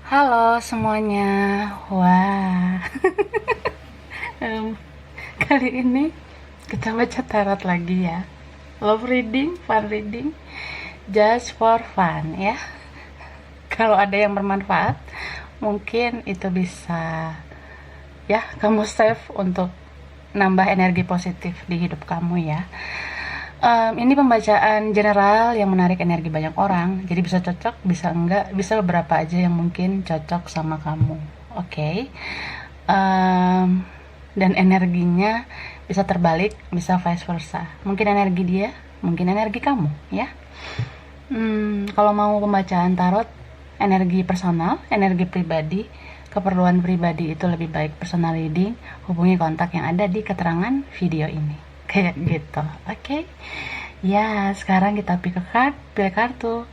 Halo semuanya. Wah. Em, Kali ini kita baca tarot lagi ya. Love reading, fun reading, just for fun ya. Kalau ada yang bermanfaat, mungkin itu bisa ya kamu save untuk nambah energi positif di hidup kamu ya. Ini pembacaan general yang menarik energi banyak orang, jadi bisa cocok, bisa enggak, bisa beberapa aja yang mungkin cocok sama kamu. Oke. Dan energinya bisa terbalik, bisa vice versa. Mungkin energi dia, mungkin energi kamu, ya. Kalau mau pembacaan tarot, energi personal, energi pribadi, keperluan pribadi itu lebih baik personal reading, hubungi kontak yang ada di keterangan video ini. Kayak gitu, oke? Ya, sekarang kita pick a card, pilih kartu,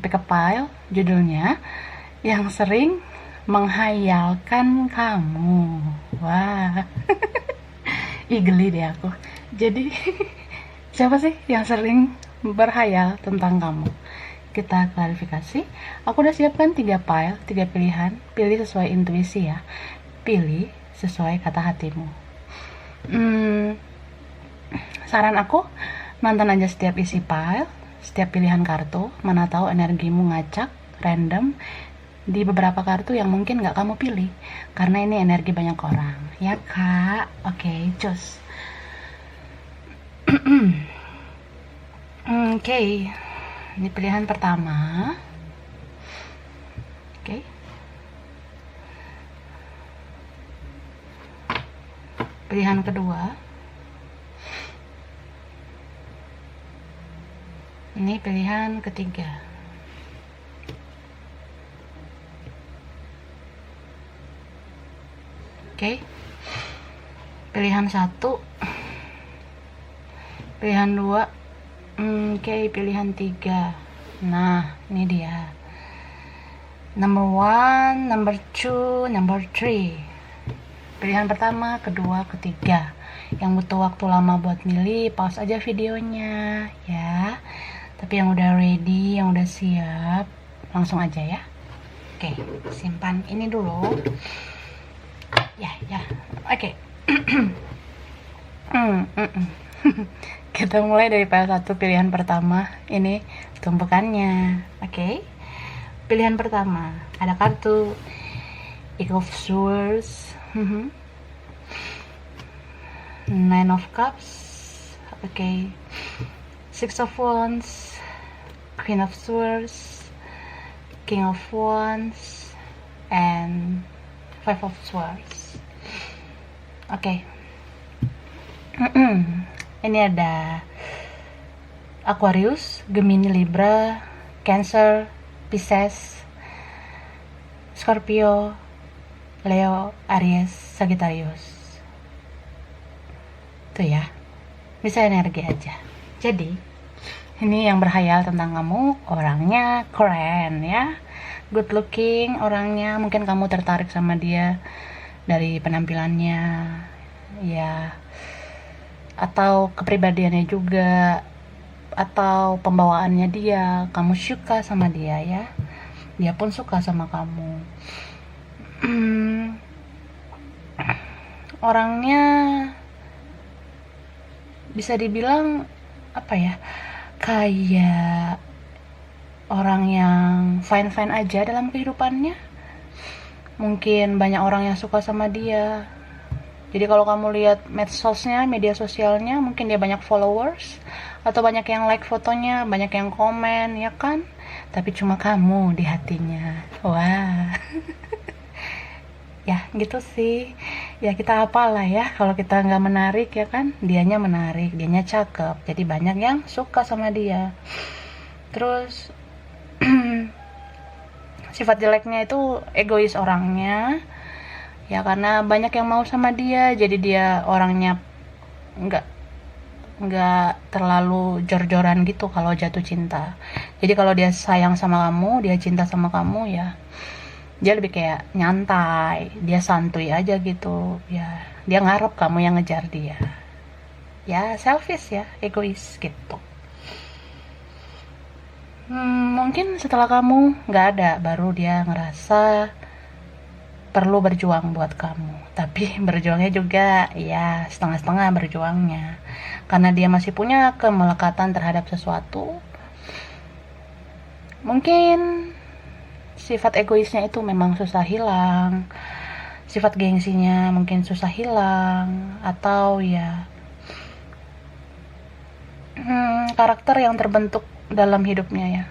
pick a pile, judulnya yang sering menghayalkan kamu. Wah, ih geli deh aku. Jadi, siapa sih yang sering berhayal tentang kamu? Kita klarifikasi. Aku udah siapkan 3 pile, 3 pilihan. Pilih sesuai intuisi ya. Pilih sesuai kata hatimu. Saran aku, nonton aja setiap isi pile, setiap pilihan kartu. Mana tahu energimu ngacak, random, di beberapa kartu yang mungkin gak kamu pilih. Karena ini energi banyak orang. Ya kak? Oke, cus. Oke, ini pilihan pertama. Oke. Pilihan kedua. Ini pilihan ketiga. Oke. Pilihan satu. Pilihan dua. Oke, pilihan tiga. Nah, ini dia. Number 1, number 2, number 3. Pilihan pertama, kedua, ketiga. Yang butuh waktu lama buat milih, pause aja videonya ya. Tapi yang udah ready, yang udah siap, langsung aja ya. Oke, simpan ini dulu. Ya. Oke. Kita mulai dari pile 1, pilihan pertama. Ini tumpukannya. Oke. Pilihan pertama, ada kartu Eight of Swords, Nine of Cups, okay, Six of Wands, Queen of Swords, King of Wands, and Five of Swords. Oke. Ini ada Aquarius, Gemini, Libra, Cancer, Pisces, Scorpio, Leo, Aries, Sagittarius. Tuh ya, bisa energi aja. Jadi, ini yang berhayal tentang kamu, orangnya keren ya, good looking orangnya, mungkin kamu tertarik sama dia dari penampilannya, ya, atau kepribadiannya juga, atau pembawaannya dia, kamu suka sama dia ya, dia pun suka sama kamu. Orangnya bisa dibilang apa ya, kayak orang yang fine-fine aja dalam kehidupannya. Mungkin banyak orang yang suka sama dia. Jadi kalau kamu lihat medsosnya, media sosialnya, mungkin dia banyak followers, atau banyak yang like fotonya, banyak yang komen, ya kan? Tapi cuma kamu di hatinya. Wah. Ya gitu sih. Ya kita apalah ya, kalau kita nggak menarik ya kan, dianya menarik, dianya cakep, jadi banyak yang suka sama dia. Terus sifat jeleknya itu egois orangnya ya, karena banyak yang mau sama dia, jadi dia orangnya nggak terlalu jor-joran gitu kalau jatuh cinta. Jadi kalau dia sayang sama kamu, dia cinta sama kamu ya, dia lebih kayak nyantai, dia santuy aja gitu ya, dia ngarep kamu yang ngejar dia ya, selfish ya, egois gitu. Mungkin setelah kamu nggak ada, baru dia ngerasa perlu berjuang buat kamu. Tapi berjuangnya juga ya setengah-setengah berjuangnya. Karena dia masih punya kemelekatan terhadap sesuatu. Mungkin sifat egoisnya itu memang susah hilang. Sifat gengsinya mungkin susah hilang. Atau ya karakter yang terbentuk dalam hidupnya ya.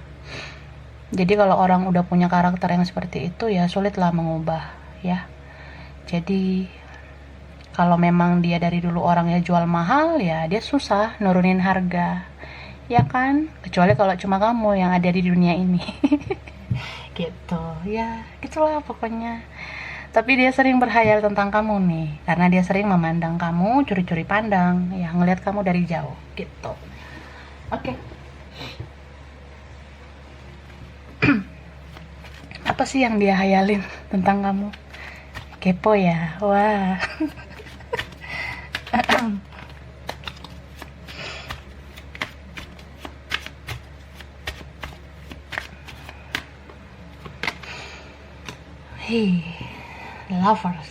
Jadi kalau orang udah punya karakter yang seperti itu ya sulitlah mengubah ya. Jadi kalau memang dia dari dulu orangnya jual mahal ya dia susah nurunin harga. Ya kan? Kecuali kalau cuma kamu yang ada di dunia ini. Gitu. Ya, gitulah pokoknya. Tapi dia sering berhayal tentang kamu nih, karena dia sering memandang kamu curi-curi pandang, ya ngelihat kamu dari jauh gitu. Oke. Apa sih yang dia hayalin tentang kamu? Kepo ya. Wah. Hey, lovers.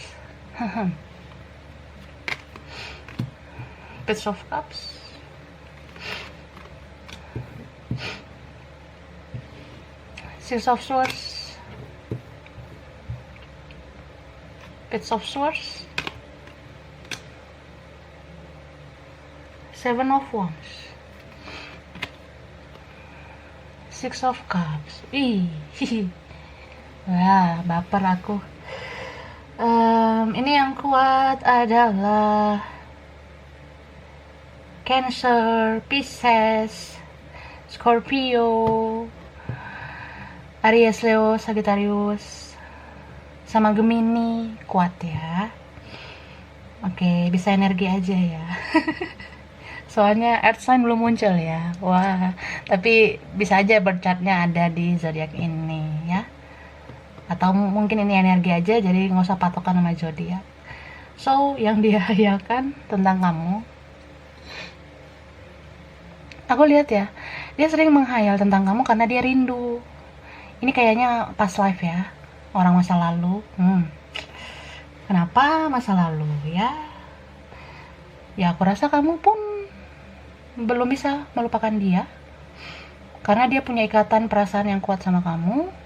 Page of Cups. Six of Swords. Page of Swords. Seven of Wands. Six of Cups. Ih. Wah, baper aku. Ini yang kuat adalah Cancer, Pisces, Scorpio, Aries, Leo, Sagittarius, sama Gemini. Kuat ya. Oke, bisa energi aja ya. Soalnya Earth sign belum muncul ya. Wah, tapi bisa aja birth chartnya ada di zodiak ini ya. Atau mungkin ini energi aja, jadi nggak usah patokan sama zodiak. So, yang dia hayalkan tentang kamu, aku lihat ya, dia sering menghayal tentang kamu karena dia rindu. Ini kayaknya past life ya, orang masa lalu. Kenapa masa lalu ya? Ya aku rasa kamu pun belum bisa melupakan dia, karena dia punya ikatan perasaan yang kuat sama kamu.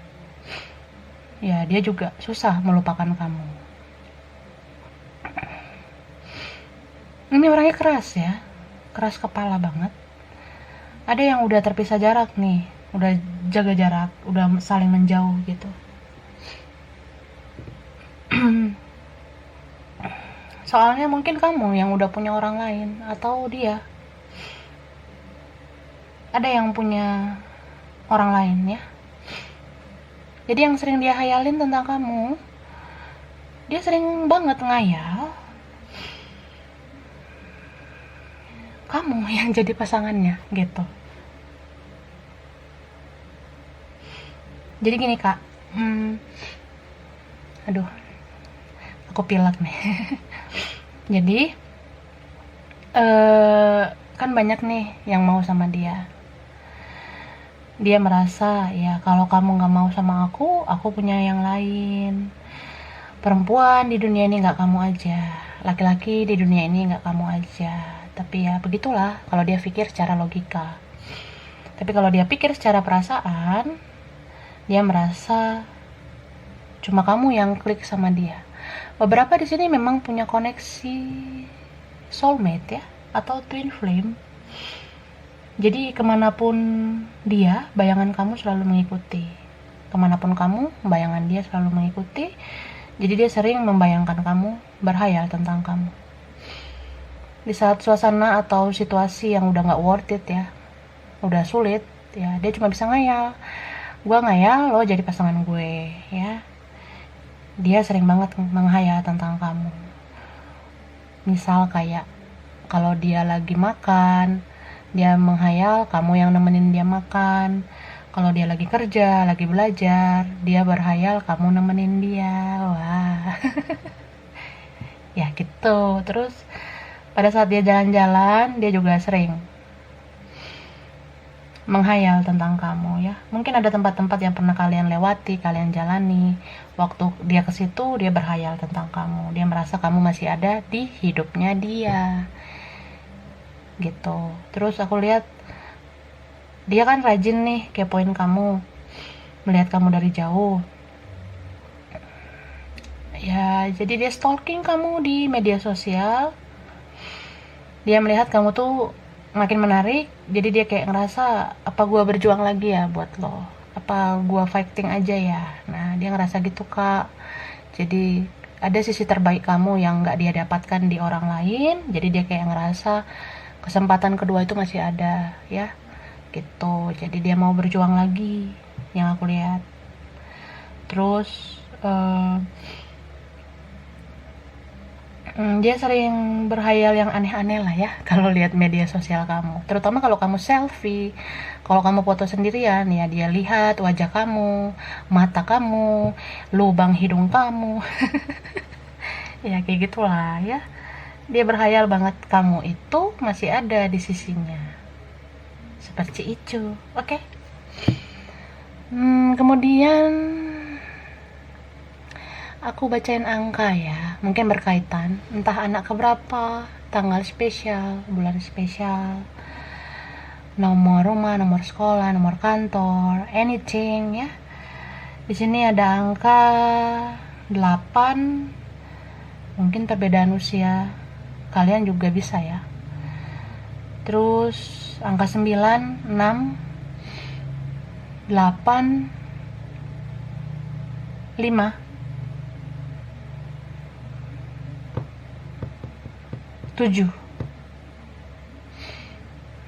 Ya dia juga susah melupakan kamu. Ini orangnya keras ya, keras kepala banget. Ada yang udah terpisah jarak nih, udah jaga jarak, udah saling menjauh gitu. Soalnya mungkin kamu yang udah punya orang lain, atau dia ada yang punya orang lain ya. Jadi yang sering dia hayalin tentang kamu, dia sering banget ngayal kamu yang jadi pasangannya gitu. Jadi gini kak, aduh, aku pilek nih. Jadi kan banyak nih yang mau sama dia. Dia merasa ya kalau kamu nggak mau sama aku punya yang lain. Perempuan di dunia ini nggak kamu aja, laki-laki di dunia ini nggak kamu aja. Tapi ya begitulah kalau dia pikir secara logika. Tapi kalau dia pikir secara perasaan, dia merasa cuma kamu yang klik sama dia. Beberapa di sini memang punya koneksi soulmate ya, atau twin flame. Jadi kemanapun dia, bayangan kamu selalu mengikuti. Kemanapun kamu, bayangan dia selalu mengikuti. Jadi dia sering membayangkan kamu, berhayal tentang kamu. Di saat suasana atau situasi yang udah gak worth it ya, udah sulit, ya dia cuma bisa ngayal. Gue ngayal lo jadi pasangan gue ya. Dia sering banget menghayal tentang kamu. Misal kayak kalau dia lagi makan, dia menghayal kamu yang nemenin dia makan. Kalau dia lagi kerja, lagi belajar, dia berhayal kamu nemenin dia. Wah. Ya gitu. Terus pada saat dia jalan-jalan, dia juga sering menghayal tentang kamu ya. Mungkin ada tempat-tempat yang pernah kalian lewati, kalian jalani. Waktu dia ke situ, dia berhayal tentang kamu. Dia merasa kamu masih ada di hidupnya dia. Gitu. Terus aku lihat dia kan rajin nih kepoin kamu, melihat kamu dari jauh. Ya, jadi dia stalking kamu di media sosial. Dia melihat kamu tuh makin menarik, jadi dia kayak ngerasa, apa gua berjuang lagi ya buat lo, apa gua fighting aja ya. Nah, dia ngerasa gitu, Kak. Jadi ada sisi terbaik kamu yang gak dia dapatkan di orang lain, jadi dia kayak ngerasa kesempatan kedua itu masih ada ya, gitu. Jadi dia mau berjuang lagi, yang aku lihat. Terus dia sering berhayal yang aneh-aneh lah ya kalau lihat media sosial kamu, terutama kalau kamu selfie, kalau kamu foto sendirian ya, dia lihat wajah kamu, mata kamu, lubang hidung kamu. Ya kayak gitulah ya, dia berhayal banget kamu itu masih ada di sisinya, seperti itu. Oke. Kemudian aku bacain angka ya, mungkin berkaitan, entah anak keberapa, tanggal spesial, bulan spesial, nomor rumah, nomor sekolah, nomor kantor, anything ya. Di sini ada angka 8, mungkin perbedaan usia kalian juga bisa ya. Terus angka 9, 6, 8, 5, 7.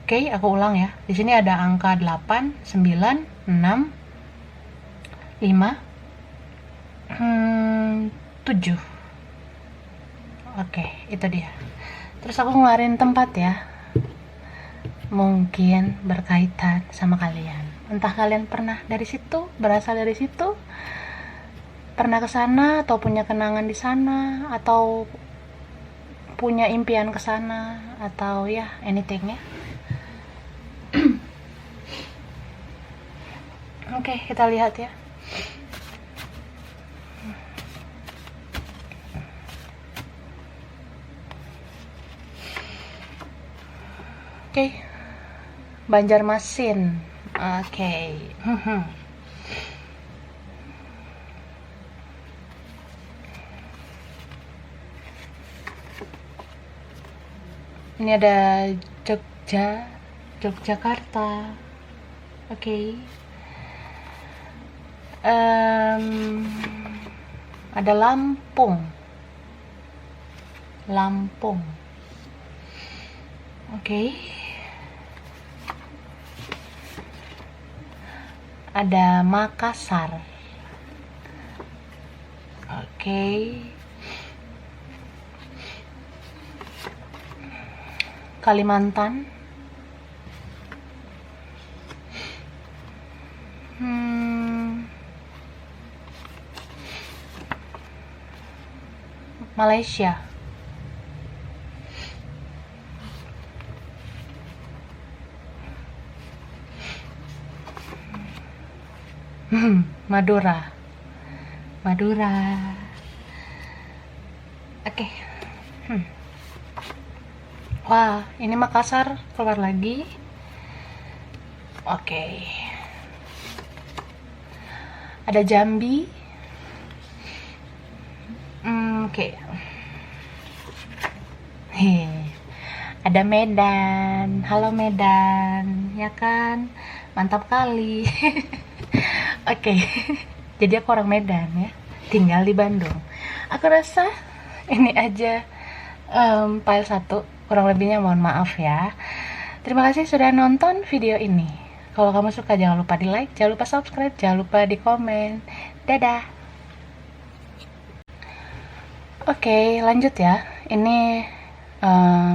Oke, aku ulang ya. Di sini ada angka 8, 9, 6, 5, 7. Oke, itu dia. Terus aku ngeluarin tempat ya. Mungkin berkaitan sama kalian. Entah kalian pernah dari situ, berasal dari situ, pernah ke sana atau punya kenangan di sana, atau punya impian ke sana, atau ya anything ya. Oke, kita lihat ya. Oke. Banjarmasin. Oke. Ini ada Yogyakarta. Oke. Ada Lampung. Oke. Ada Makassar. Oke. Kalimantan. Malaysia. Madura. Oke. Wah, ini Makassar keluar lagi. Oke. Ada Jambi. Oke. Ada Medan. Halo Medan, ya kan? Mantap kali. Oke. Jadi aku orang Medan ya, tinggal di Bandung. Aku rasa ini aja file 1, kurang lebihnya mohon maaf ya. Terima kasih sudah nonton video ini. Kalau kamu suka jangan lupa di like, jangan lupa subscribe, jangan lupa di komen. Dadah. Oke, lanjut ya. Ini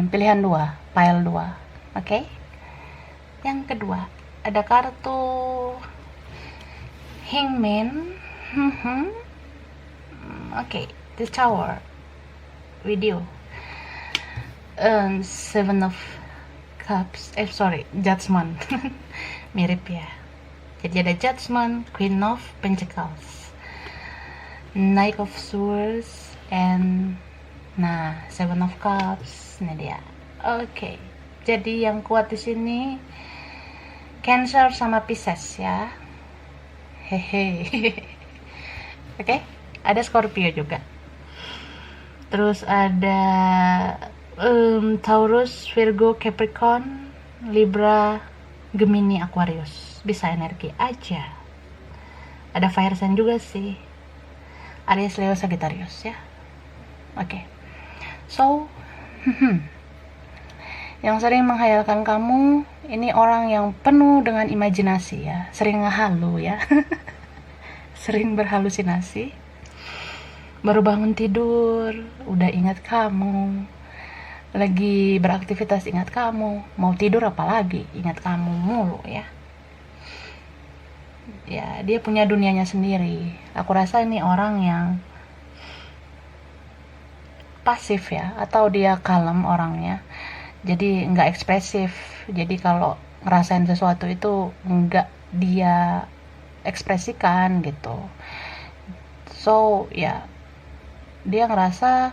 pilihan 2, file 2. Oke. Yang kedua, ada kartu Hangman. Oke, The Tower. Video. Seven of Cups. Judgment. mirip ya. Jadi ada Judgment, Queen of Pentacles, Knight of Swords, and Seven of Cups. Ini dia. Oke. Jadi yang kuat di sini Cancer sama Pisces ya. Hehe. Oke. Ada Scorpio juga. Terus ada Taurus, Virgo, Capricorn, Libra, Gemini, Aquarius. Bisa energi aja. Ada fire sign juga sih. Aries, Leo, Sagittarius ya. Oke. So, yang sering menghayalkan kamu ini orang yang penuh dengan imajinasi ya, sering ngehalu ya. Sering berhalusinasi. Baru bangun tidur udah ingat kamu, lagi beraktivitas ingat kamu, mau tidur apalagi ingat kamu mulu ya. Ya, dia punya dunianya sendiri. Aku rasa ini orang yang pasif ya, atau dia kalem orangnya, jadi nggak ekspresif. Jadi kalau ngerasain sesuatu itu nggak dia ekspresikan gitu. So ya, dia ngerasa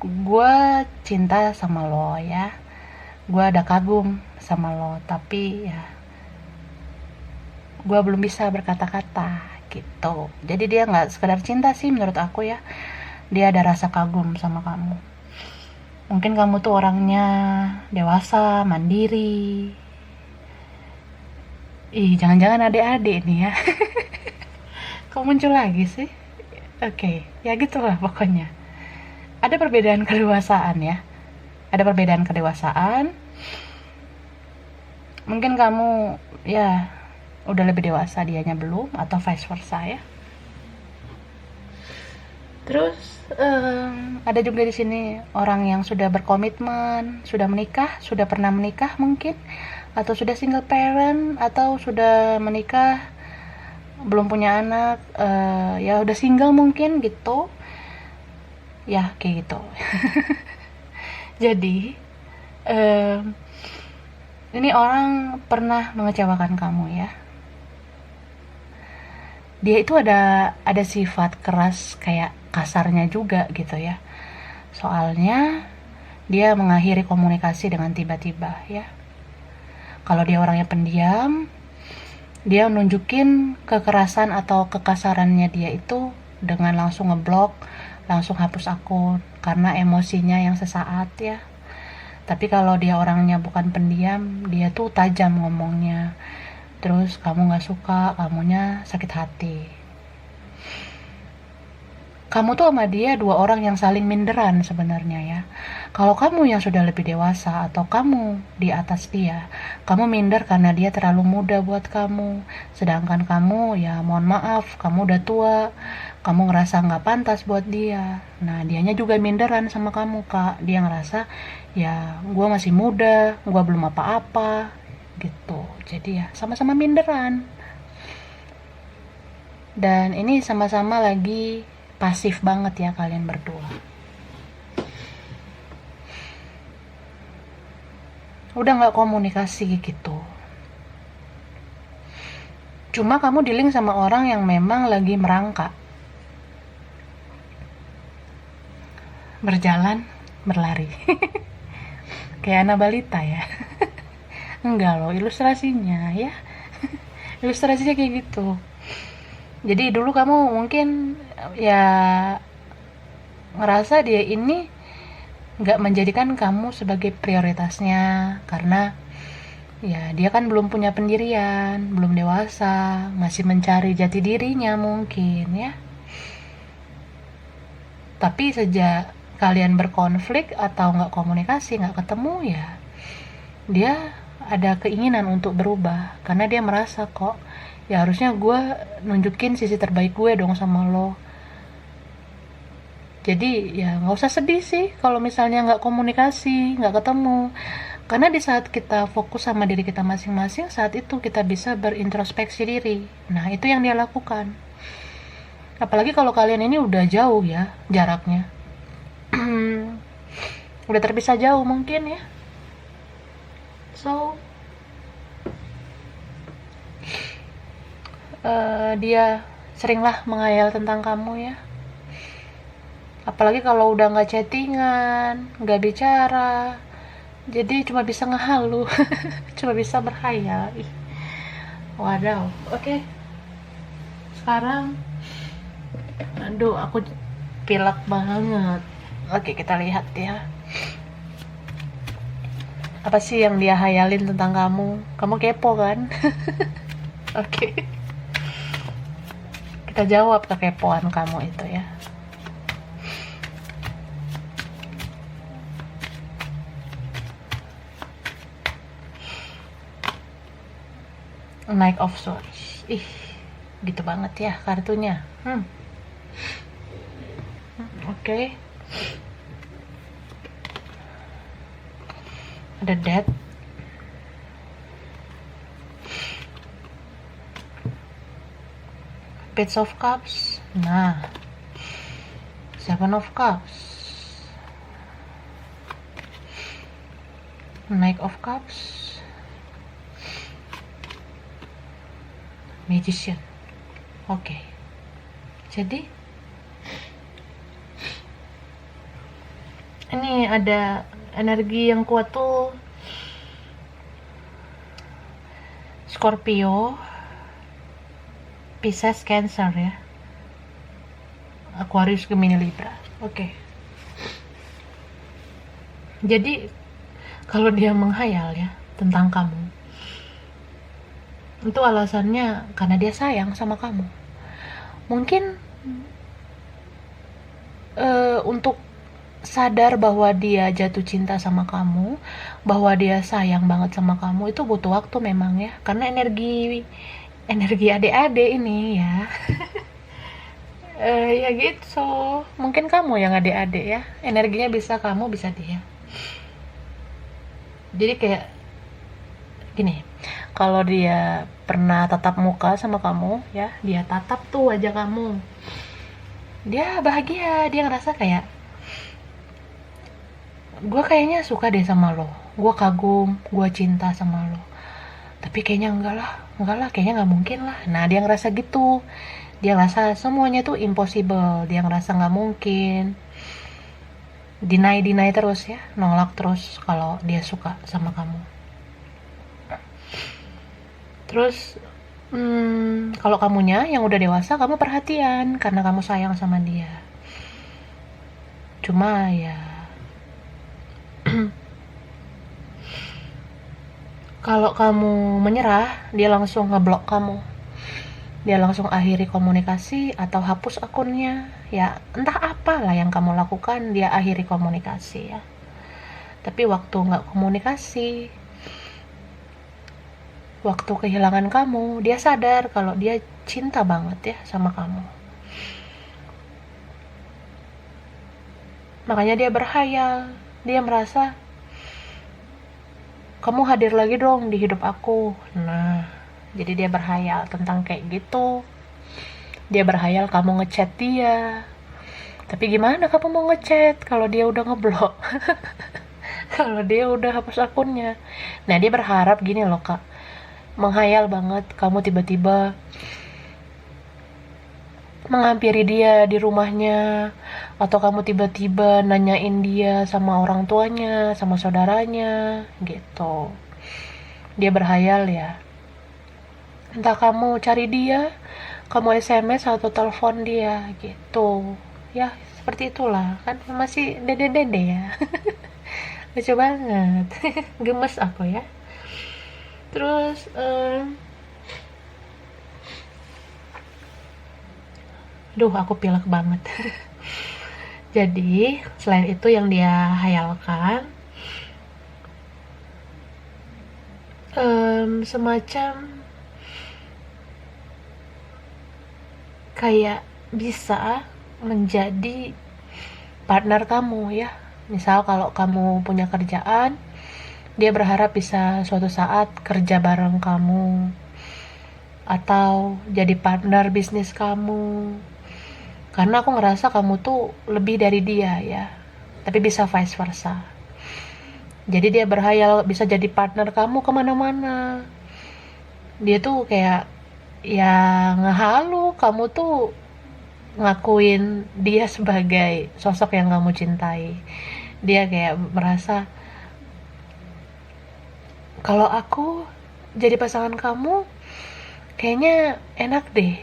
gue cinta sama lo ya, gue ada kagum sama lo, tapi ya gue belum bisa berkata-kata gitu. Jadi dia nggak sekedar cinta sih menurut aku ya, dia ada rasa kagum sama kamu. Mungkin kamu tuh orangnya dewasa, mandiri. Jangan-jangan adik-adik nih ya. Kok muncul lagi sih? Oke, ya gitulah pokoknya. Ada perbedaan kedewasaan ya. Ada perbedaan kedewasaan. Mungkin kamu ya udah lebih dewasa, dianya belum, atau vice versa ya. Terus ada juga di sini orang yang sudah berkomitmen, sudah menikah, sudah pernah menikah mungkin, atau sudah single parent, atau sudah menikah belum punya anak, ya udah single mungkin gitu ya, kayak gitu. Jadi ini orang pernah mengecewakan kamu ya. Dia itu ada sifat keras, kayak kasarnya juga gitu ya. Soalnya dia mengakhiri komunikasi dengan tiba-tiba ya. Kalau dia orangnya pendiam, dia nunjukin kekerasan atau kekasarannya dia itu dengan langsung ngeblok, langsung hapus akun karena emosinya yang sesaat ya. Tapi kalau dia orangnya bukan pendiam, dia tuh tajam ngomongnya. Terus kamu gak suka, kamunya sakit hati. Kamu tuh sama dia dua orang yang saling minderan sebenarnya ya. Kalau kamu yang sudah lebih dewasa atau kamu di atas dia, kamu minder karena dia terlalu muda buat kamu. Sedangkan kamu ya mohon maaf, kamu udah tua, kamu ngerasa gak pantas buat dia. Nah dianya juga minderan sama kamu kak. Dia ngerasa ya gue masih muda, gue belum apa-apa gitu. Jadi ya sama-sama minderan. Dan ini sama-sama lagi pasif banget ya kalian berdua. Udah gak komunikasi gitu. Cuma kamu dealing sama orang yang memang lagi merangkak, berjalan, berlari. Kayak anak balita ya. Enggak loh, ilustrasinya ya. Ilustrasinya kayak gitu. Jadi dulu kamu mungkin ya ngerasa dia ini gak menjadikan kamu sebagai prioritasnya, karena ya dia kan belum punya pendirian, belum dewasa, masih mencari jati dirinya mungkin ya. Tapi sejak kalian berkonflik atau gak komunikasi, gak ketemu ya, dia ada keinginan untuk berubah, karena dia merasa kok ya harusnya gue nunjukin sisi terbaik gue dong sama lo. Jadi ya gak usah sedih sih kalau misalnya gak komunikasi, gak ketemu, karena di saat kita fokus sama diri kita masing-masing, saat itu kita bisa berintrospeksi diri. Nah itu yang dia lakukan. Apalagi kalau kalian ini udah jauh ya jaraknya. Udah terpisah jauh mungkin ya. So dia seringlah menghayal tentang kamu ya, apalagi kalau udah nggak chattingan, nggak bicara, jadi cuma bisa ngehalu. Cuma bisa berhayal. Ih, wadaw. Oke. Sekarang aduh aku pilek banget. Oke, kita lihat ya, apa sih yang dia hayalin tentang kamu kepo kan? Oke, kita jawab kekepoan kamu itu ya. Knight of Swords. Ih, gitu banget ya kartunya. Oke. Ada Death. Page of Cups. Nah, Seven of Cups. Knight of Cups. Magician. Oke. Jadi ini ada energi yang kuat tuh Scorpio, Pisces, Cancer ya, Aquarius, Gemini, Libra. Oke. Jadi kalau dia menghayal ya tentang kamu, itu alasannya karena dia sayang sama kamu. Mungkin untuk sadar bahwa dia jatuh cinta sama kamu, bahwa dia sayang banget sama kamu, itu butuh waktu memang ya, karena energi adik-adik ini ya. Ya gitu. Mungkin kamu yang adik-adik ya, energinya bisa kamu, bisa dia. Jadi kayak gini, kalau dia pernah tatap muka sama kamu ya, dia tatap tuh wajah kamu, dia bahagia, dia ngerasa kayak gue kayaknya suka deh sama lo, gue kagum, gue cinta sama lo, tapi kayaknya enggak lah, kayaknya nggak mungkin lah. Nah, dia ngerasa gitu, dia ngerasa semuanya tuh impossible, dia ngerasa nggak mungkin, deny terus ya, nolak terus kalau dia suka sama kamu. Terus kalau kamunya yang udah dewasa, kamu perhatian karena kamu sayang sama dia. Cuma ya kalau kamu menyerah, dia langsung ngeblok kamu. Dia langsung akhiri komunikasi atau hapus akunnya. Ya entah apalah yang kamu lakukan, dia akhiri komunikasi ya. Tapi waktu nggak komunikasi, waktu kehilangan kamu, dia sadar kalau dia cinta banget ya sama kamu. Makanya dia berhayal, dia merasa kamu hadir lagi dong di hidup aku. Nah, jadi dia berhayal tentang kayak gitu. Dia berhayal kamu ngechat dia. Tapi gimana kamu mau ngechat kalau dia udah ngeblok? Kalau dia udah hapus akunnya. Nah, dia berharap gini loh kak, menghayal banget kamu tiba-tiba menghampiri dia di rumahnya, atau kamu tiba-tiba nanyain dia sama orang tuanya, sama saudaranya gitu. Dia berhayal ya, entah kamu cari dia, kamu SMS atau telepon dia gitu ya, seperti itulah. Kan masih dede-dede ya. Lucu banget. Gemes aku ya. Terus duh, aku pilek banget. Jadi selain itu yang dia hayalkan, semacam kayak bisa menjadi partner kamu ya. Misal kalau kamu punya kerjaan, dia berharap bisa suatu saat kerja bareng kamu, atau jadi partner bisnis kamu. Karena aku ngerasa kamu tuh lebih dari dia ya, tapi bisa vice versa. Jadi dia berhayal bisa jadi partner kamu kemana-mana. Dia tuh kayak ya ngehalu kamu tuh ngakuin dia sebagai sosok yang kamu cintai. Dia kayak merasa kalau aku jadi pasangan kamu kayaknya enak deh,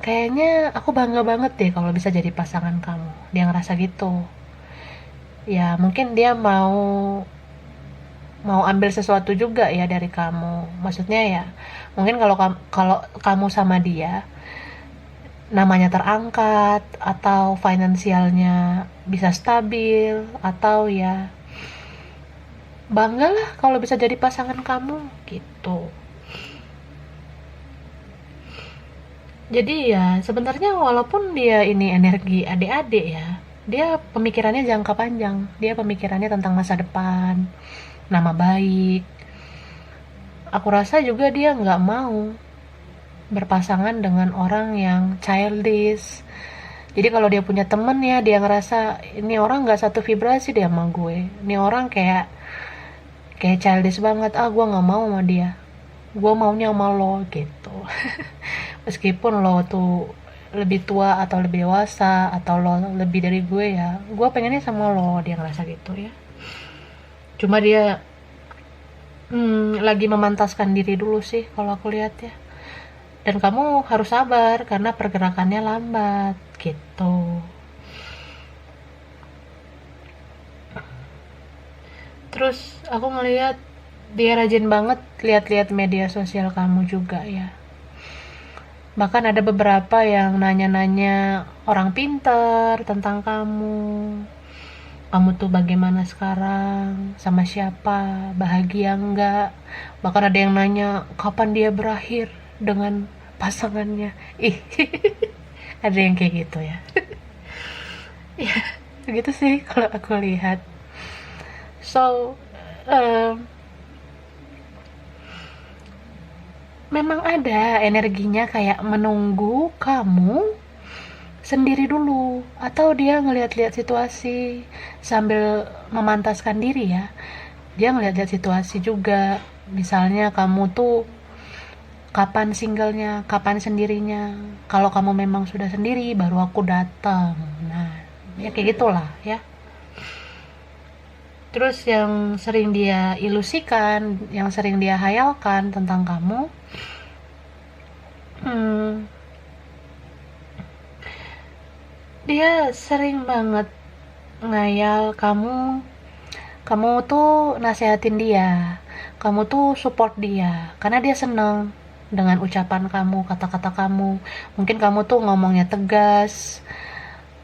kayaknya aku bangga banget deh kalau bisa jadi pasangan kamu. Dia ngerasa gitu. Ya mungkin dia mau ambil sesuatu juga ya dari kamu. Maksudnya ya mungkin kalau kamu sama dia namanya terangkat atau finansialnya bisa stabil, atau ya banggalah kalau bisa jadi pasangan kamu gitu. Jadi ya sebenarnya walaupun dia ini energi adik-adik ya, dia pemikirannya jangka panjang, dia pemikirannya tentang masa depan, nama baik. Aku rasa juga dia nggak mau berpasangan dengan orang yang childish. Jadi kalau dia punya temen ya, dia ngerasa ini orang nggak satu vibrasi dia sama gue, ini orang kayak childish banget, gue nggak mau sama dia, gue maunya sama lo gitu. Meskipun lo tuh lebih tua atau lebih dewasa atau lo lebih dari gue, ya gue pengennya sama lo, dia ngerasa gitu ya. Cuma dia lagi memantaskan diri dulu sih kalau aku lihat ya. Dan kamu harus sabar karena pergerakannya lambat gitu. Terus aku ngelihat dia rajin banget lihat-lihat media sosial kamu juga ya. Bahkan ada beberapa yang nanya-nanya orang pintar tentang kamu. Kamu tuh bagaimana sekarang, sama siapa, bahagia enggak. Bahkan ada yang nanya kapan dia berakhir dengan pasangannya. Ih, ada yang kayak gitu ya. Ya, begitu sih kalau aku lihat. So, um, memang ada energinya kayak menunggu kamu sendiri dulu, atau dia ngeliat-liat situasi sambil memantaskan diri ya. Dia ngeliat-liat situasi juga. Misalnya kamu tuh kapan singlenya, kapan sendirinya. Kalau kamu memang sudah sendiri, baru aku datang. Nah, ya kayak gitulah ya. Terus yang sering dia ilusikan, yang sering dia hayalkan tentang kamu, dia sering banget ngayal kamu tuh nasehatin dia, kamu tuh support dia, karena dia seneng dengan ucapan kamu, kata-kata kamu. Mungkin kamu tuh ngomongnya tegas,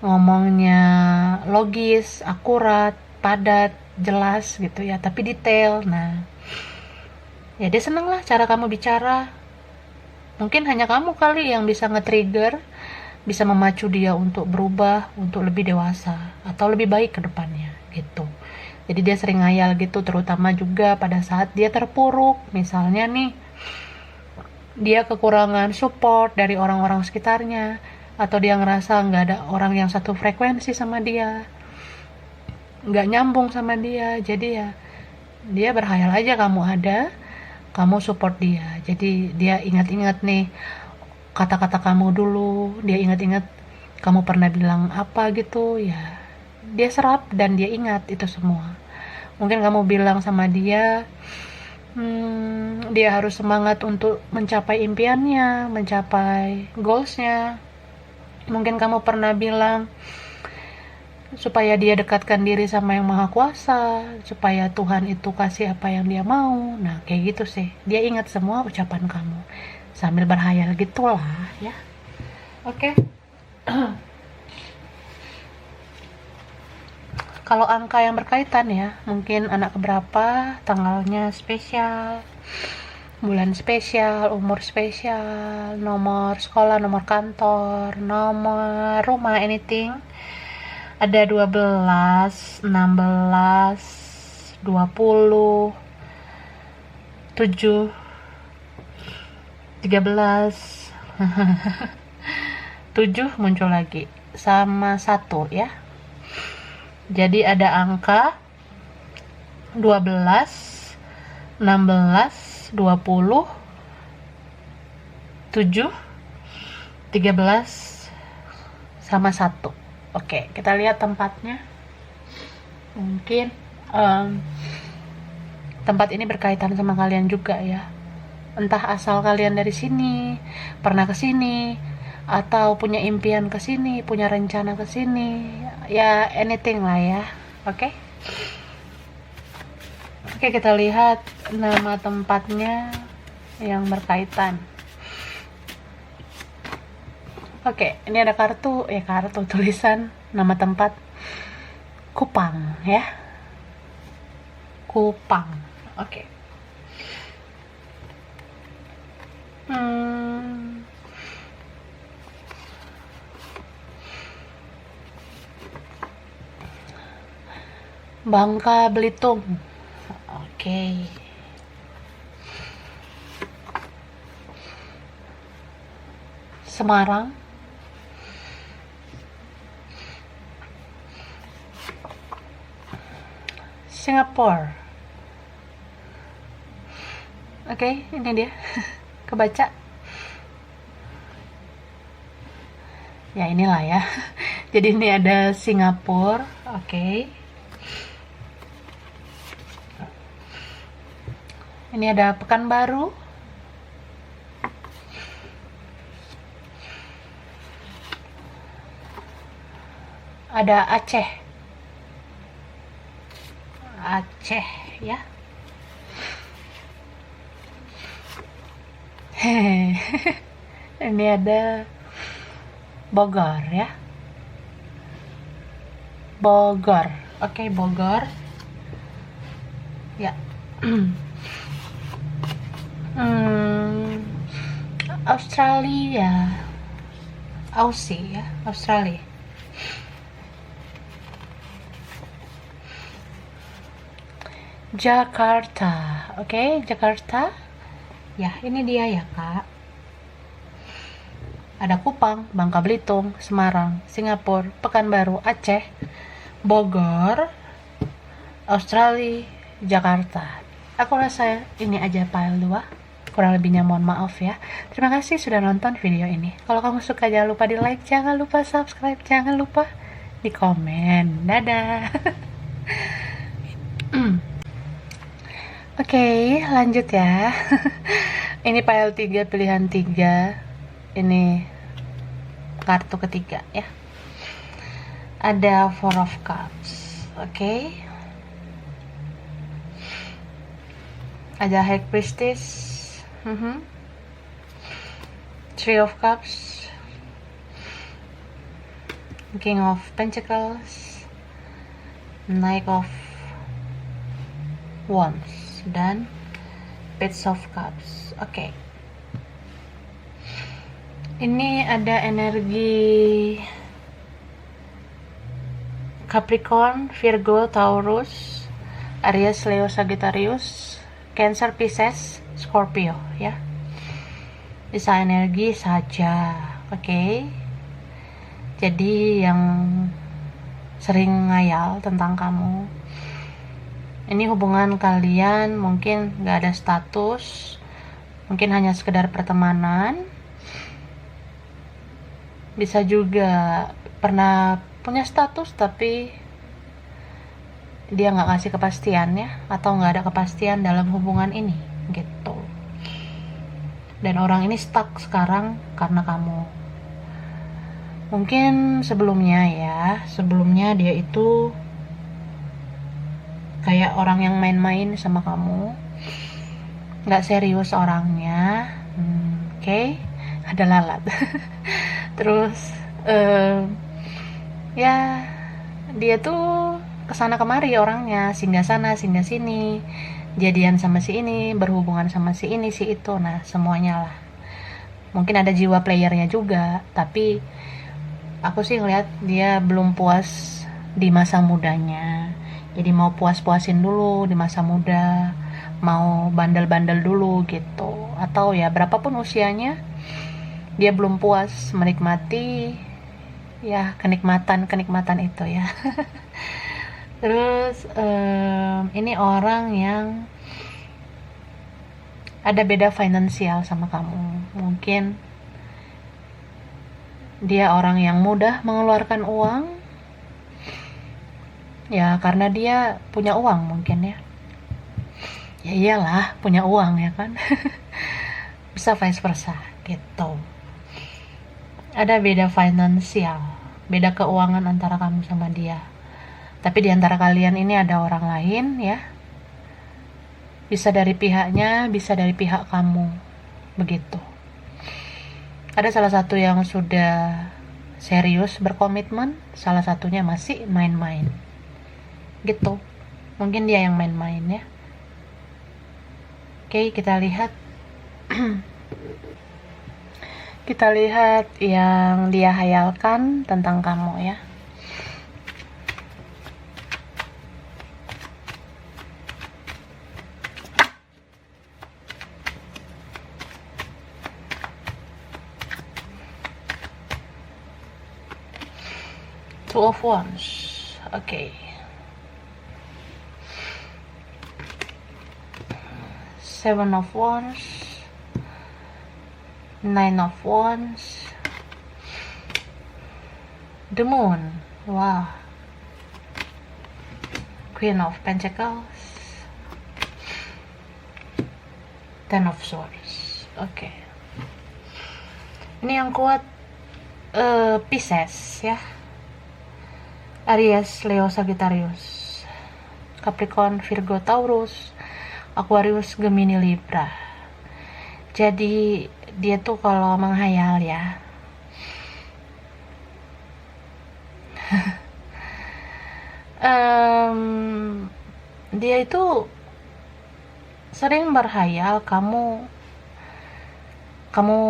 ngomongnya logis, akurat, padat, jelas gitu ya, tapi detail. Nah, ya dia seneng lah cara kamu bicara. Mungkin hanya kamu kali yang bisa nge-trigger, bisa memacu dia untuk berubah, untuk lebih dewasa atau lebih baik ke depannya gitu. Jadi dia sering ngayal gitu, terutama juga pada saat dia terpuruk. Misalnya nih, dia kekurangan support dari orang-orang sekitarnya, atau dia ngerasa nggak ada orang yang satu frekuensi sama dia, nggak nyambung sama dia. Jadi ya dia berhayal aja kamu ada, kamu support dia. Jadi dia ingat-ingat nih kata-kata kamu dulu, dia ingat-ingat kamu pernah bilang apa gitu ya, dia serap dan dia ingat itu semua. Mungkin kamu bilang sama dia, dia harus semangat untuk mencapai impiannya, mencapai goalsnya. Mungkin kamu pernah bilang supaya dia dekatkan diri sama yang maha kuasa, supaya Tuhan itu kasih apa yang dia mau. Nah kayak gitu sih, dia ingat semua ucapan kamu sambil berhayal gitulah ya. Oke. Kalau angka yang berkaitan ya, mungkin anak keberapa, tanggalnya spesial, bulan spesial, umur spesial, nomor sekolah, nomor kantor, nomor rumah, anything. Ada 12, 16, 20, 7, 13, 7 muncul lagi, sama 1 ya. Jadi ada angka 12, 16, 20, 7, 13, sama 1. Oke, kita lihat tempatnya. Mungkin tempat ini berkaitan sama kalian juga ya. Entah asal kalian dari sini, pernah ke sini, atau punya impian ke sini, punya rencana ke sini, ya anything lah ya. Oke. Oke, kita lihat nama tempatnya yang berkaitan. Oke, ini ada kartu tulisan nama tempat Kupang ya. Kupang. Oke. Bangka Belitung. Oke. Semarang. Singapura. Oke, ini dia. Kebaca. Ya inilah ya. Jadi ini ada Singapura. Oke. Ini ada Pekanbaru. Ada Aceh. Aceh ya. Ini ada Bogor ya. Bogor. Oke, Bogor. Ya. Australia. Aussie ya, Australia. Jakarta. Oke, Jakarta. Ya, ini dia ya, Kak. Ada Kupang, Bangka Belitung, Semarang, Singapura, Pekanbaru, Aceh, Bogor, Australia, Jakarta. Aku rasa ini aja file 2. Kurang lebihnya mohon maaf ya. Terima kasih sudah nonton video ini. Kalau kamu suka jangan lupa di like, jangan lupa subscribe, jangan lupa di komen. Dadah. Oke, lanjut ya. Ini file 3, pilihan 3. Ini kartu ketiga ya. Ada Four of Cups. Oke. Ada High Priestess. Three of Cups, King of Pentacles, Knight of Wands, dan Page of Cups. Oke. Ini ada energi Capricorn, Virgo, Taurus, Aries, Leo, Sagittarius, Cancer, Pisces, Scorpio ya. Bisa energi saja. Oke. Jadi yang sering ngayal tentang kamu, ini hubungan kalian mungkin gak ada status, mungkin hanya sekedar pertemanan. Bisa juga pernah punya status tapi dia nggak kasih kepastian ya, atau nggak ada kepastian dalam hubungan ini gitu. Dan orang ini stuck sekarang karena kamu. Mungkin sebelumnya dia itu kayak orang yang main-main sama kamu, nggak serius orangnya. Oke. Ada lalat. Terus ya dia tuh kesana kemari orangnya, singgah sana singgah sini, jadian sama si ini, berhubungan sama si ini si itu, nah semuanya lah. Mungkin ada jiwa playernya juga, tapi aku sih ngeliat dia belum puas di masa mudanya, jadi mau puas-puasin dulu di masa muda, mau bandel-bandel dulu gitu, atau ya berapapun usianya dia belum puas menikmati ya kenikmatan itu ya. Terus ini orang yang ada beda finansial sama kamu. Mungkin dia orang yang mudah mengeluarkan uang, ya karena dia punya uang mungkin ya. Ya iyalah, punya uang ya kan. Bisa vice versa gitu. Ada beda finansial, beda keuangan antara kamu sama dia. Tapi di antara kalian ini ada orang lain ya. Bisa dari pihaknya, bisa dari pihak kamu. Begitu. Ada salah satu yang sudah serius berkomitmen, salah satunya masih main-main. Gitu. Mungkin dia yang main-main ya. Oke, kita lihat. Kita lihat yang dia hayalkan tentang kamu ya. Two of Wands. Okay. Seven of Wands. Nine of Wands. The Moon. Wow. Queen of Pentacles. Ten of Swords. Okay. Ini yang kuat Pisces ya. Aries, Leo, Sagittarius, Capricorn, Virgo, Taurus, Aquarius, Gemini, Libra. Jadi dia tuh kalau menghayal ya, dia itu sering berhayal kamu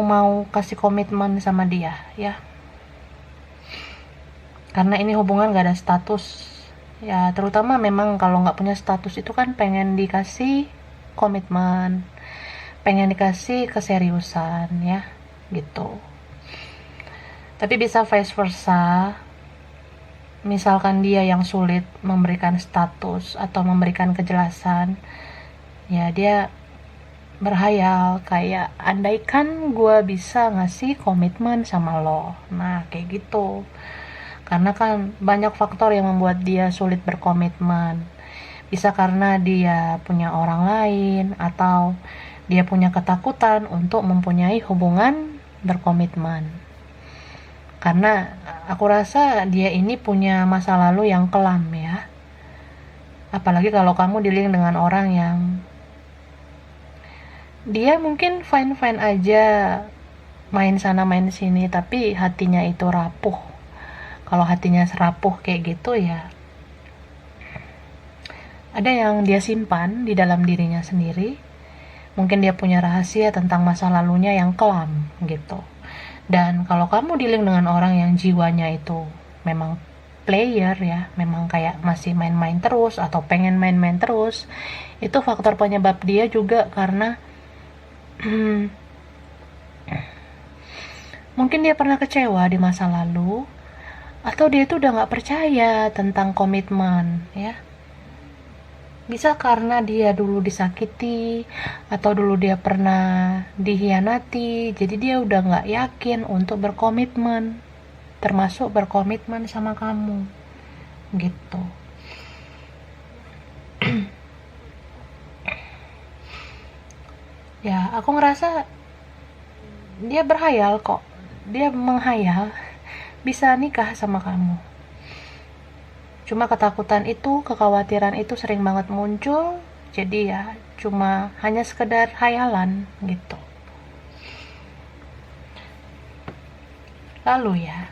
mau kasih komitmen sama dia ya. Karena ini hubungan gak ada status ya, terutama memang kalau gak punya status itu kan pengen dikasih komitmen, pengen dikasih keseriusan ya gitu. Tapi bisa vice versa, misalkan dia yang sulit memberikan status atau memberikan kejelasan ya, dia berhayal kayak andaikan gue bisa ngasih komitmen sama lo. Nah kayak gitu. Karena kan banyak faktor yang membuat dia sulit berkomitmen. Bisa karena dia punya orang lain, atau dia punya ketakutan untuk mempunyai hubungan berkomitmen. Karena aku rasa dia ini punya masa lalu yang kelam ya. Apalagi kalau kamu dealing dengan orang yang dia mungkin fine-fine aja, main sana main sini, tapi hatinya itu rapuh. Kalau hatinya rapuh kayak gitu ya, ada yang dia simpan di dalam dirinya sendiri. Mungkin dia punya rahasia tentang masa lalunya yang kelam gitu. Dan kalau kamu dealing dengan orang yang jiwanya itu memang player ya, memang kayak masih main-main terus atau pengen main-main terus, itu faktor penyebab dia juga karena mungkin dia pernah kecewa di masa lalu, atau dia tuh udah gak percaya tentang komitmen ya. Bisa karena dia dulu disakiti, atau dulu dia pernah dihianati, jadi dia udah gak yakin untuk berkomitmen, termasuk berkomitmen sama kamu gitu. Ya aku ngerasa dia berhayal kok, dia menghayal bisa nikah sama kamu. Cuma ketakutan itu, kekhawatiran itu sering banget muncul, jadi ya cuma hanya sekedar hayalan gitu. Lalu ya,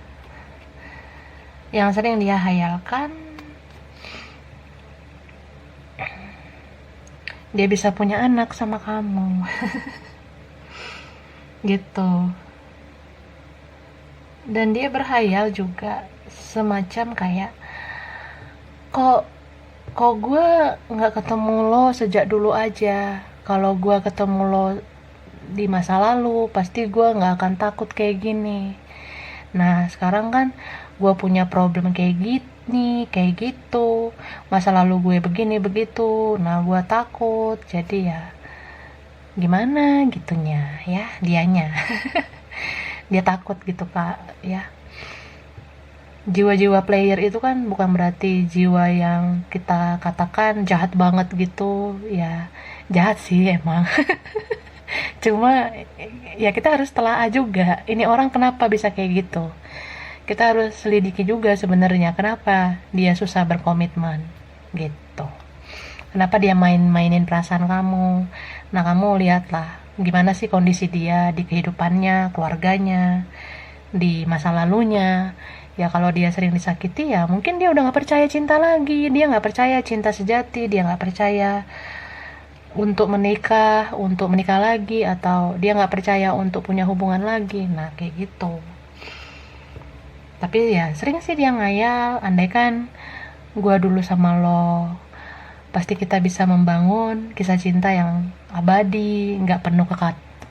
yang sering dia hayalkan, dia bisa punya anak sama kamu. Gitu. Dan dia berhayal juga semacam kayak kok gue nggak ketemu lo sejak dulu aja. Kalau gue ketemu lo di masa lalu, pasti gue nggak akan takut kayak gini. Nah sekarang kan gue punya problem kayak nih kayak gitu, masa lalu gue begini begitu, nah gue takut, jadi ya gimana gitunya ya dianya. Dia takut gitu kak ya. Jiwa-jiwa player itu kan bukan berarti jiwa yang kita katakan jahat banget gitu ya. Jahat sih emang. Cuma ya kita harus telaah juga, ini orang kenapa bisa kayak gitu. Kita harus selidiki juga sebenarnya kenapa dia susah berkomitmen gitu. Kenapa dia main-mainin perasaan kamu. Nah kamu lihatlah gimana sih kondisi dia di kehidupannya, keluarganya, di masa lalunya. Ya kalau dia sering disakiti ya mungkin dia udah gak percaya cinta lagi, dia gak percaya cinta sejati, dia gak percaya untuk menikah lagi, atau dia gak percaya untuk punya hubungan lagi. Nah kayak gitu. Tapi ya sering sih dia ngayal, andaikan gua dulu sama lo, pasti kita bisa membangun kisah cinta yang abadi, gak penuh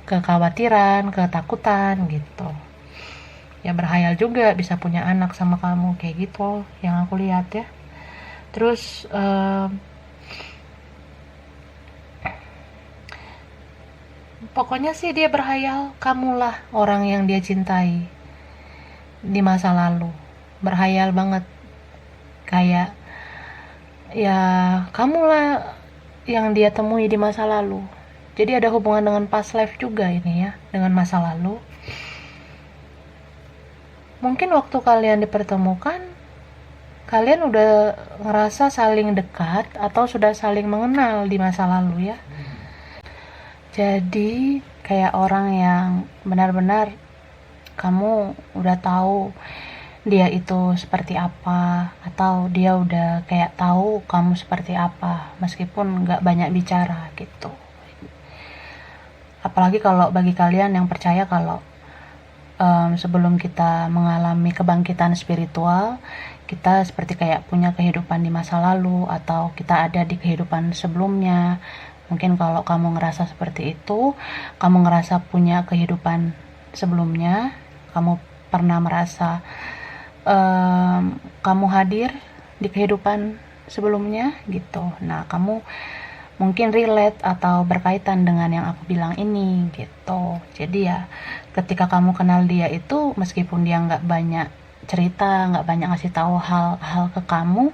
kekhawatiran, ketakutan gitu. Ya berhayal juga bisa punya anak sama kamu kayak gitu yang aku lihat ya. Terus pokoknya sih dia berhayal kamulah orang yang dia cintai di masa lalu, berhayal banget kayak ya kamulah yang dia temui di masa lalu. Jadi ada hubungan dengan past life juga ini ya, dengan masa lalu. Mungkin waktu kalian dipertemukan, kalian udah ngerasa saling dekat atau sudah saling mengenal di masa lalu ya. Jadi kayak orang yang benar-benar kamu udah tahu dia itu seperti apa, atau dia udah kayak tahu kamu seperti apa meskipun nggak banyak bicara gitu. Apalagi kalau bagi kalian yang percaya kalau sebelum kita mengalami kebangkitan spiritual, kita seperti kayak punya kehidupan di masa lalu atau kita ada di kehidupan sebelumnya. Mungkin kalau kamu ngerasa seperti itu, kamu ngerasa punya kehidupan sebelumnya, kamu pernah merasa kamu hadir di kehidupan sebelumnya gitu. Nah kamu mungkin relate atau berkaitan dengan yang aku bilang ini gitu. Jadi ya ketika kamu kenal dia itu, meskipun dia nggak banyak cerita, nggak banyak ngasih tahu hal-hal ke kamu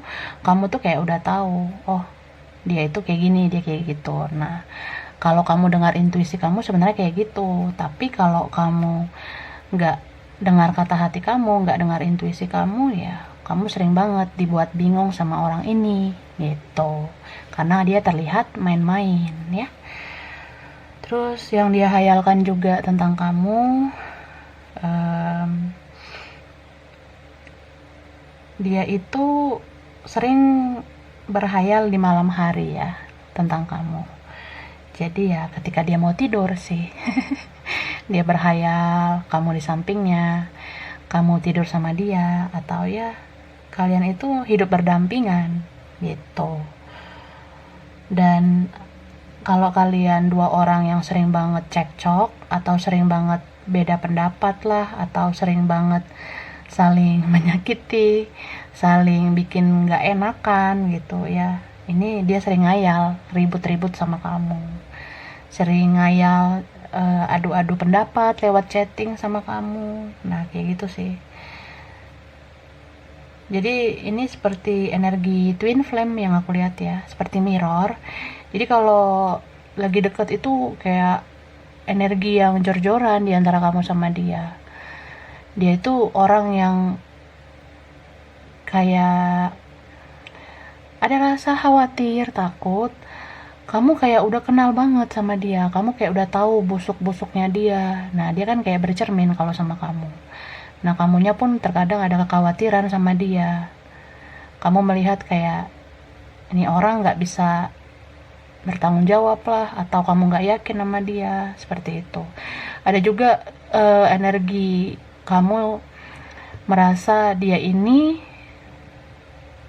tuh kayak udah tahu, oh dia itu kayak gini, dia kayak gitu. Nah kalau kamu dengar intuisi kamu sebenarnya kayak gitu, tapi kalau kamu nggak dengar kata hati kamu, nggak dengar intuisi kamu, ya kamu sering banget dibuat bingung sama orang ini gitu, karena dia terlihat main-main ya. Terus yang dia hayalkan juga tentang kamu, dia itu sering berhayal di malam hari ya tentang kamu. Jadi ya ketika dia mau tidur sih dia berhayal kamu di sampingnya, kamu tidur sama dia, atau ya kalian itu hidup berdampingan gitu. Dan kalau kalian dua orang yang sering banget cekcok atau sering banget beda pendapat lah, atau sering banget saling menyakiti, saling bikin gak enakan gitu ya, ini dia sering ngayal ribut-ribut sama kamu, sering ngayal adu-adu pendapat lewat chatting sama kamu. Nah kayak gitu sih. Jadi ini seperti energi twin flame yang aku lihat ya, seperti mirror. Jadi kalau lagi deket itu kayak energi yang jor-joran di antara kamu sama dia. Dia itu orang yang kayak ada rasa khawatir, takut. Kamu kayak udah kenal banget sama dia, kamu kayak udah tahu busuk-busuknya dia. Nah dia kan kayak bercermin kalau sama kamu. Nah kamunya pun terkadang ada kekhawatiran sama dia. Kamu melihat kayak ini orang gak bisa bertanggung jawab lah, atau kamu gak yakin sama dia, seperti itu. Ada juga energi kamu merasa dia ini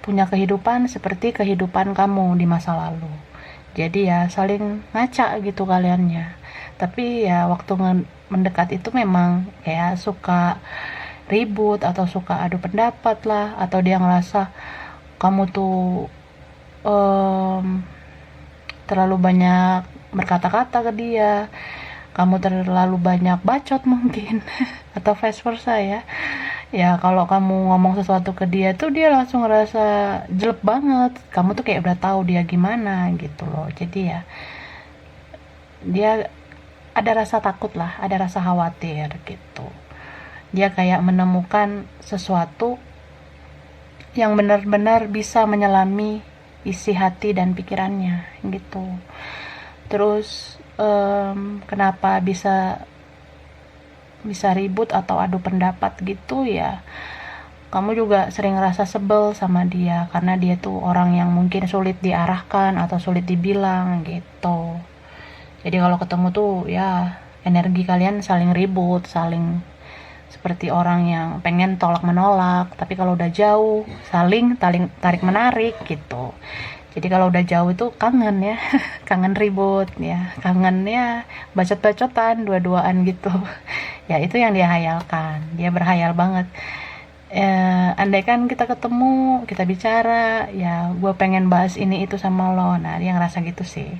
punya kehidupan seperti kehidupan kamu di masa lalu. Jadi ya saling ngaca gitu kaliannya. Tapi ya waktu mendekat itu memang kayak suka ribut atau suka adu pendapat lah, atau dia ngerasa kamu tuh terlalu banyak berkata-kata ke dia, kamu terlalu banyak bacot mungkin atau vice versa ya. Ya kalau kamu ngomong sesuatu ke dia tuh dia langsung ngerasa jelek banget, kamu tuh kayak udah tahu dia gimana gitu loh. Jadi ya dia ada rasa takut lah, ada rasa khawatir gitu. Dia kayak menemukan sesuatu yang benar-benar bisa menyelami isi hati dan pikirannya gitu. Terus kenapa bisa ribut atau adu pendapat gitu ya, kamu juga sering ngerasa sebel sama dia karena dia tuh orang yang mungkin sulit diarahkan atau sulit dibilang gitu. Jadi kalau ketemu tuh ya energi kalian saling ribut, saling seperti orang yang pengen tolak menolak, tapi kalau udah jauh saling tarik menarik gitu. Jadi kalau udah jauh itu kangen ya, kangen ribut ya, kangennya bacot-bacotan dua-duaan gitu. Ya itu yang dia hayalkan, dia berhayal banget. Andai kan kita ketemu, kita bicara, ya gue pengen bahas ini itu sama lo. Nah dia ngerasa gitu sih.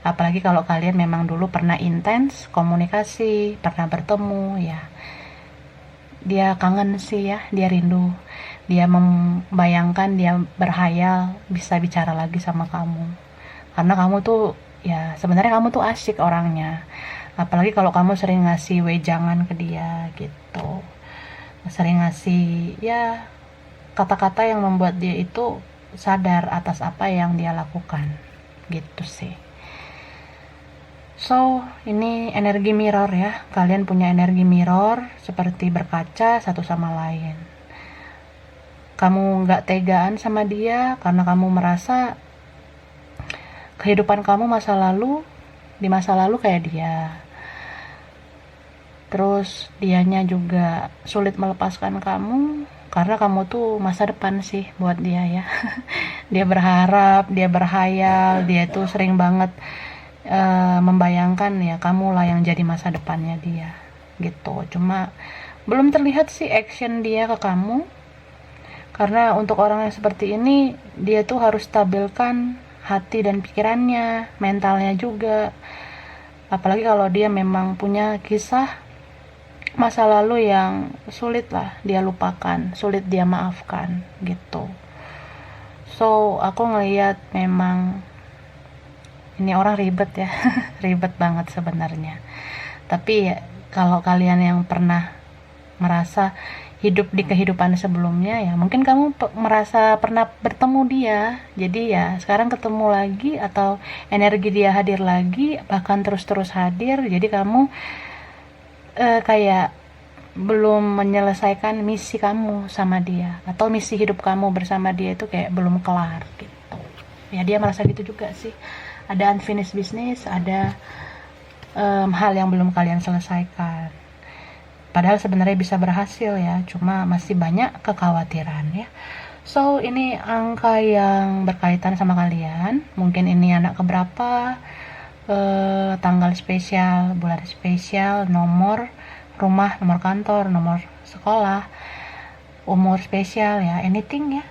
Apalagi kalau kalian memang dulu pernah intens komunikasi, pernah bertemu ya. Dia kangen sih ya, dia rindu. Dia membayangkan, dia berhayal bisa bicara lagi sama kamu. Karena kamu tuh ya sebenarnya kamu tuh asik orangnya. Apalagi kalau kamu sering ngasih wejangan ke dia gitu. Sering ngasih ya kata-kata yang membuat dia itu sadar atas apa yang dia lakukan gitu sih. So, ini energi mirror ya. Kalian punya energi mirror seperti berkaca satu sama lain. Kamu nggak tegaan sama dia karena kamu merasa kehidupan kamu di masa lalu kayak dia. Terus dianya juga sulit melepaskan kamu karena kamu tuh masa depan sih buat dia ya. Dia berharap, dia berhayal, dia tuh sering banget membayangkan ya kamu lah yang jadi masa depannya dia gitu. Cuma belum terlihat sih action dia ke kamu, karena untuk orang yang seperti ini dia tuh harus stabilkan hati dan pikirannya, mentalnya juga. Apalagi kalau dia memang punya kisah masa lalu yang sulit lah dia lupakan, sulit dia maafkan gitu. So aku ngelihat memang ini orang ribet ya. Ribet banget sebenarnya. Tapi ya, kalau kalian yang pernah merasa hidup di kehidupan sebelumnya ya mungkin kamu merasa pernah bertemu dia, jadi ya sekarang ketemu lagi atau energi dia hadir lagi, bahkan terus-terus hadir, jadi kamu kayak belum menyelesaikan misi kamu sama dia, atau misi hidup kamu bersama dia itu kayak belum kelar gitu ya. Dia merasa gitu juga sih, ada unfinished business, ada hal yang belum kalian selesaikan. Padahal sebenarnya bisa berhasil ya, cuma masih banyak kekhawatiran ya. So ini angka yang berkaitan sama kalian. Mungkin ini anak keberapa, tanggal spesial, bulan spesial, nomor rumah, nomor kantor, nomor sekolah, umur spesial ya, anything ya.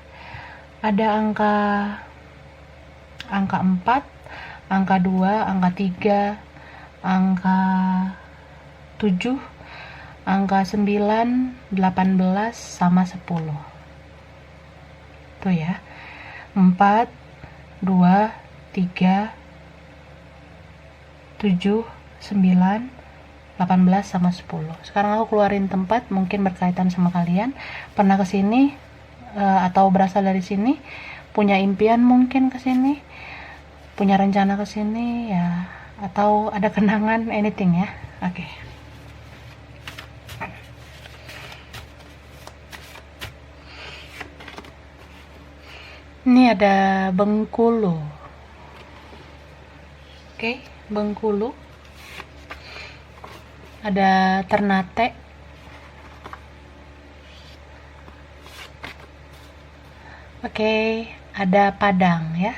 Ada angka 4, angka 2, angka 3, angka 7, angka 9, 18, sama 10. Tuh ya. 4, 2, 3, 7, 9, 18, sama 10. Sekarang aku keluarin tempat mungkin berkaitan sama kalian. Pernah kesini atau berasal dari sini, punya impian mungkin kesini, punya rencana kesini ya, atau ada kenangan, anything ya. Oke. Ini ada Bengkulu. Oke, Bengkulu. Ada Ternate. Oke, ada Padang ya.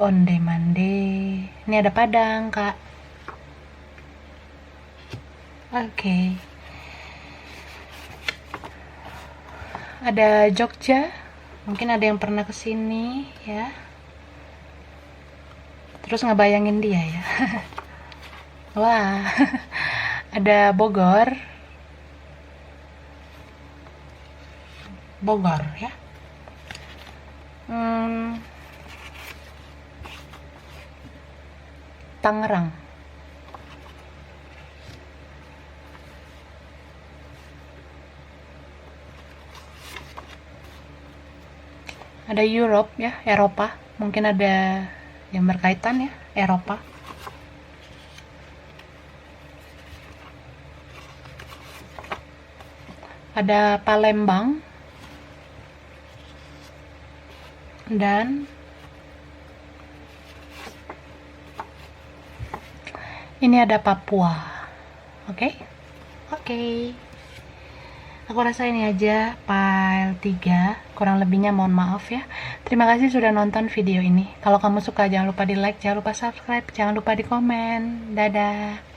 Onde-mande. Ini ada Padang, Kak. Oke. ada Jogja, mungkin ada yang pernah kesini ya, terus ngebayangin dia ya. Wah. Ada Bogor ya. Tangerang. Ada Europe ya, Eropa. Mungkin ada yang berkaitan ya, Eropa. Ada Palembang. Dan ini ada Papua. Oke? Oke. Aku rasa ini aja file 3. Kurang lebihnya mohon maaf ya. Terima kasih sudah nonton video ini. Kalau kamu suka jangan lupa di like, jangan lupa subscribe, jangan lupa di komen. Dadah.